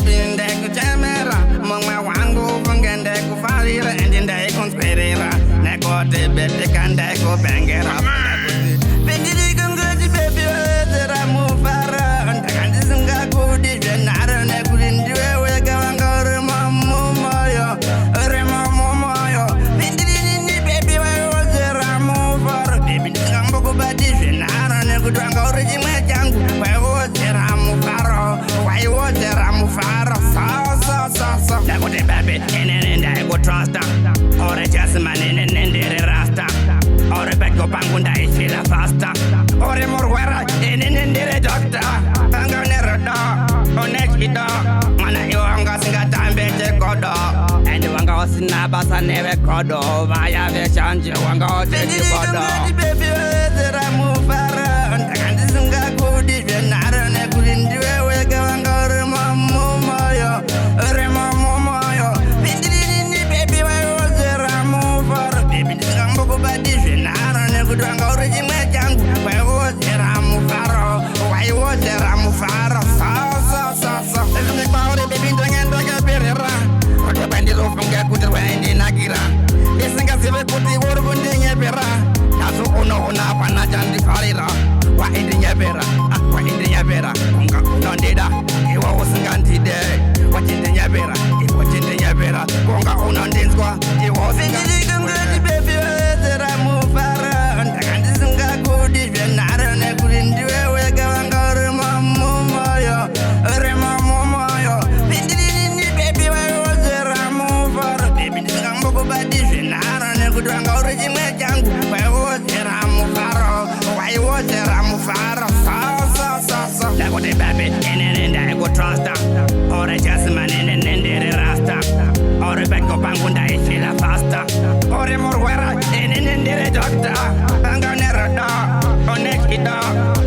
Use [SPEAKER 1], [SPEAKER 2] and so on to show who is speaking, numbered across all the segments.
[SPEAKER 1] binde kuchemera mongma wangu vangende kufarira endinde konspirera nekote bete kande ko bengera bindiri kungoji baby wetera mufara ndakandi singa kudi venara nekulindwe wega wangore mamumoyo remamumoyo bindiri nini baby wetera mufara baby ndikambo kubadi venara nekutwanga uri chimwe changu wewotera mufaro waiwotera mufaro so ndakuti baby inini ndaikutrosta ore chasimanini nindiri rasta ore pedyo pangu ndaifila fasta ore murwera inini ndiri dokta panga nirodo unechida mana iwanga singatambe chikodo endi wanga usina basa newe kodo vaya veshanje wanga ochechibodo baby wetera mufaro ndakandisinga kudi venaro nekulindiwe wega wanga uri mamumoyo uri mamumoyo bindirini baby waiwotera mufaro baby ndisingambokubadi venaro nekuti wanga uri chimwe changu waiwotera mufaro waiwotera mufaro so ezingekwauri baby ndongendakaperera otobandizofunga kuti waindinakira ndisingazive kuti uri kundinyepera nazo unoona hapana chandifarira waindinyepera kunga unondida iwe usingandide wachindinyepera wachindinyepera kunga unondinzwa iwe usingandide baby wetera mufaro ndakandisinga kudi venaro nekulindiwe wega wanga uri mamumoyo uri mamumoyo bindirini baby waiwotera mufaro baby ndisingambokubadi venaro nekuti wanga uri chimwe changu waiwotera mufaro waiwotera mufaro so ndakuti baby inini ndaikutrosta ore chasimanini nindiri rasta ore pedyo pangu ndaifila fasta ore murwera inini ndiri dokta panga nirodo unechida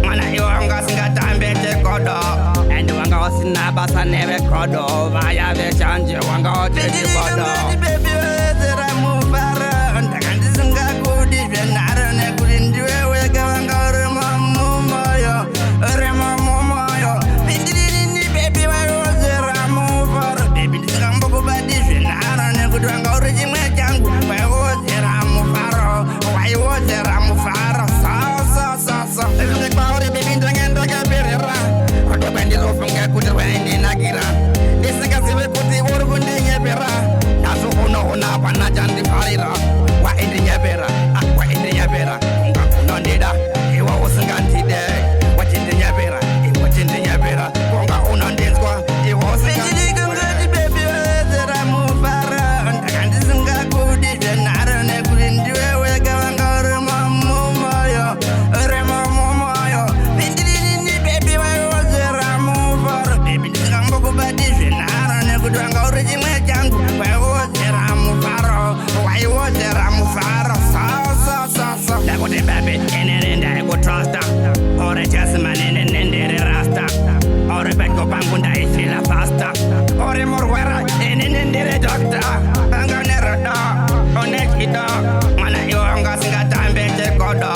[SPEAKER 1] mana iwanga singatambe chikodo endi wanga usina basa newe kodo vaya veshanje wanga ochechibodo baby wetera mufaro ndakandisinga kudi venaro nekulindiwe wega wanga uri mamumoyo uri mamumoyo bindirini baby waiwotera mufaro baby ndisingambokubadi venaro nekuti wanga uri chimwe changu waiwotera mufaro waiwotera mufaro so ezingekwauri baby ndongendakaperera otobandizofunga kuti waindinakira ndisingazive kuti uri kundinyepera nazo unoona hapana chandifarira waindinyepera kunga unondida iwe usingandide wachindinyepera wachindinyepera kunga unondinzwa iwe usingandide baby wetera mufaro ndakandisinga kudi venaro nekulindiwe wega wanga uri mamumoyo uri mamumoyo bindirini baby waiwotera mufaro baby ndisingambokubadi venaro nekuti wanga uri chimwe changu waiwotera mufaro waiwotera mufaro so ndakuti baby inini ndaikutrosta ore chasimanini nindiri rasta ore pedyo pangu ndaifila fasta ore murwera inini ndiri dokta panga nirodo unechida mana iwanga singatambe chikodo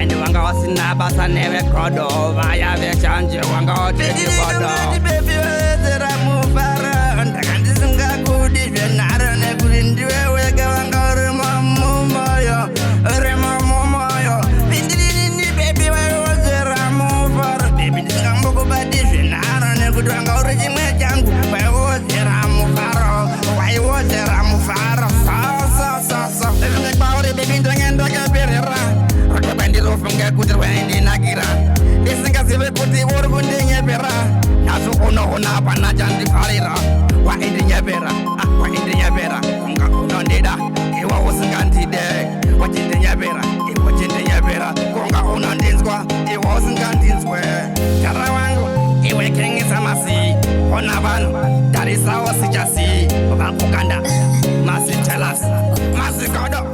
[SPEAKER 1] endi wanga usina basa newe kodo vaya veshanje wanga ochechibodo baby wetera mufaro ndakandisinga kudi venaro nekulindiwe wega wanga uri mamumoyo uri mamumoyo bindirini baby waiwotera mufaro baby ndisingambokubadi venaro nekuti wanga uri chimwe changu waiwotera mufaro waiwotera mufaro so ezingekwauri baby ndongendakaperera otobandizofunga kuti waindinakira ndisingazive kuti uri kundinyepera nazo unoona hapana chandifarira waindinyepera kunga unondida iwe usingandide wachindinyepera wachindinyepera kunga unondinzwa iwe usingandinzwe jara wangu iwe kengisa masi ona vanhu tarisawo sichasi vakukanda masitelas masikodo